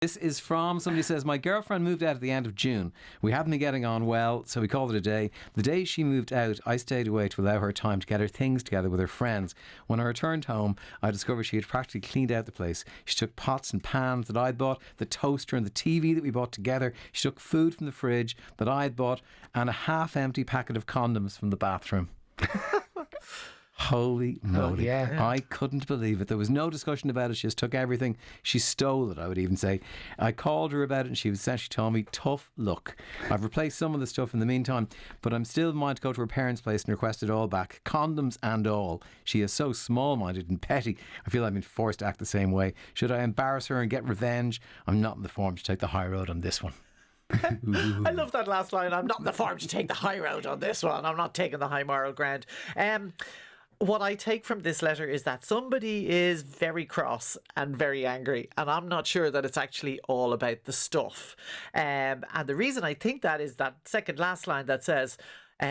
This is from somebody says, my girlfriend moved out at the end of June. We hadn't been getting on well, so we called it a day. The day she moved out, I stayed away to allow her time to get her things together with her friends. When I returned home, I discovered she had practically cleaned out the place. She took pots and pans that I'd bought, the toaster and the TV that we bought together. She took food from the fridge that I'd bought and a half-empty packet of condoms from the bathroom. Holy moly. Yeah. I couldn't believe it. There was no discussion about it. She just took everything. She stole it, I would even say. I called her about it and she essentially told me, tough luck. I've replaced some of the stuff in the meantime, but I'm still minded to go to her parents' place and request it all back. Condoms and all. She is so small-minded and petty. I feel I've been forced to act the same way. Should I embarrass her and get revenge? I'm not in the form to take the high road on this one. I love that last line. I'm not in the form to take the high road on this one. I'm not taking the high moral ground. What I take from this letter is that somebody is very cross and very angry, and I'm not sure that it's actually all about the stuff. And the reason I think that is that second last line that says,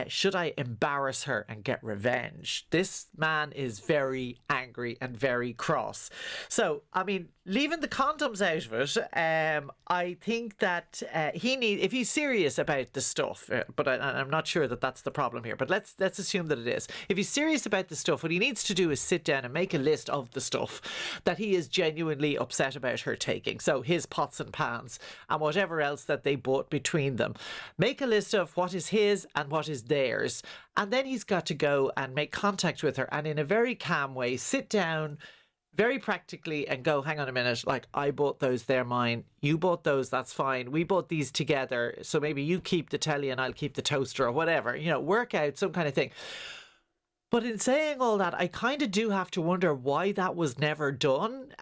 should I embarrass her and get revenge? This man is very angry and very cross. So, I mean, leaving the condoms out of it, I think that if he's serious about the stuff, but I'm not sure that that's the problem here, but let's assume that it is. If he's serious about the stuff, what he needs to do is sit down and make a list of the stuff that he is genuinely upset about her taking. So his pots and pans and whatever else that they bought between them. Make a list of what is his and what is theirs, and then he's got to go and make contact with her and in a very calm way sit down very practically and go, hang on a minute, like, I bought those, they're mine, you bought those, that's fine, we bought these together, so maybe you keep the telly and I'll keep the toaster or whatever, work out some kind of thing. But in saying all that, I kind of do have to wonder why that was never done.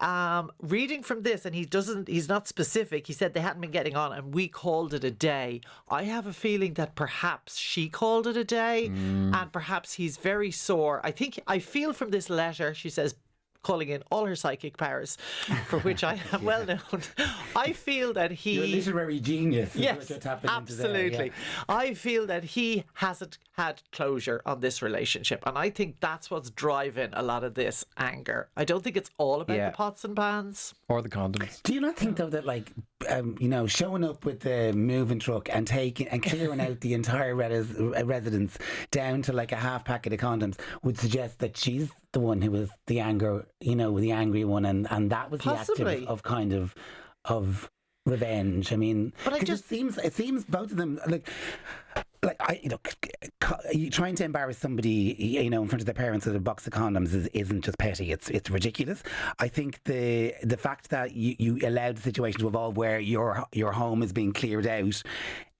Reading from this, and he's not specific. He said they hadn't been getting on and we called it a day. I have a feeling that perhaps she called it a day and perhaps he's very sore. I feel from this letter, she says, calling in all her psychic powers, for which I am well known. I feel that you're a literary genius. Yes, absolutely. Yeah. I feel that he hasn't had closure on this relationship, and I think that's what's driving a lot of this anger. I don't think it's all about the pots and pans or the condoms. Do you not think though that showing up with the moving truck and clearing out the entire residence down to like a half packet of condoms would suggest that she's the one who was the the angry one, and that was Possibly. The act of revenge. I mean, but it seems both of them trying to embarrass somebody, in front of their parents with a box of condoms isn't just petty. It's ridiculous. I think the fact that you allowed the situation to evolve where your home is being cleared out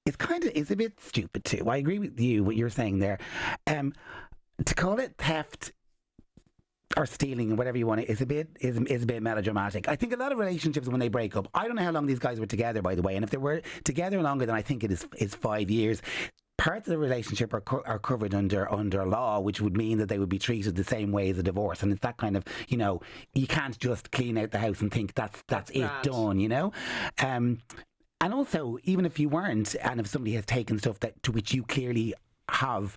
is a bit stupid too. I agree with you what you're saying there. To call it theft or stealing, or whatever you want, is a bit melodramatic. I think a lot of relationships, when they break up, I don't know how long these guys were together, by the way, and if they were together longer than I think it is 5 years, parts of the relationship are covered under law, which would mean that they would be treated the same way as a divorce. And it's that kind of, you can't just clean out the house and think that's it done, and also, even if you weren't, and if somebody has taken stuff to which you clearly have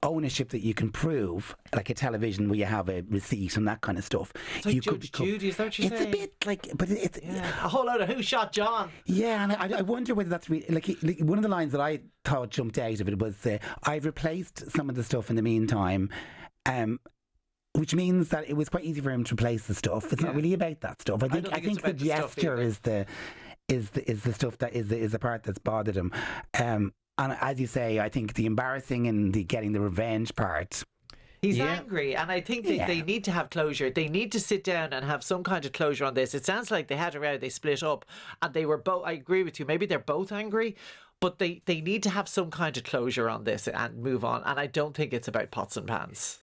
ownership that you can prove, like a television where you have a receipt and that kind of stuff. It's like Judge Judy, is that what you're saying? It's a bit like, but it's a whole lot of Who Shot John. Yeah, and I wonder whether that's really like one of the lines that I thought jumped out of it was, "I've replaced some of the stuff in the meantime," which means that it was quite easy for him to replace the stuff. It's not really about that stuff. I think the gesture is the stuff that is the part that's bothered him. And as you say, I think the embarrassing and the getting the revenge part. He's angry, and I think they need to have closure. They need to sit down and have some kind of closure on this. It sounds like they had a row, they split up, and they were both, I agree with you, maybe they're both angry, but they need to have some kind of closure on this and move on. And I don't think it's about pots and pans.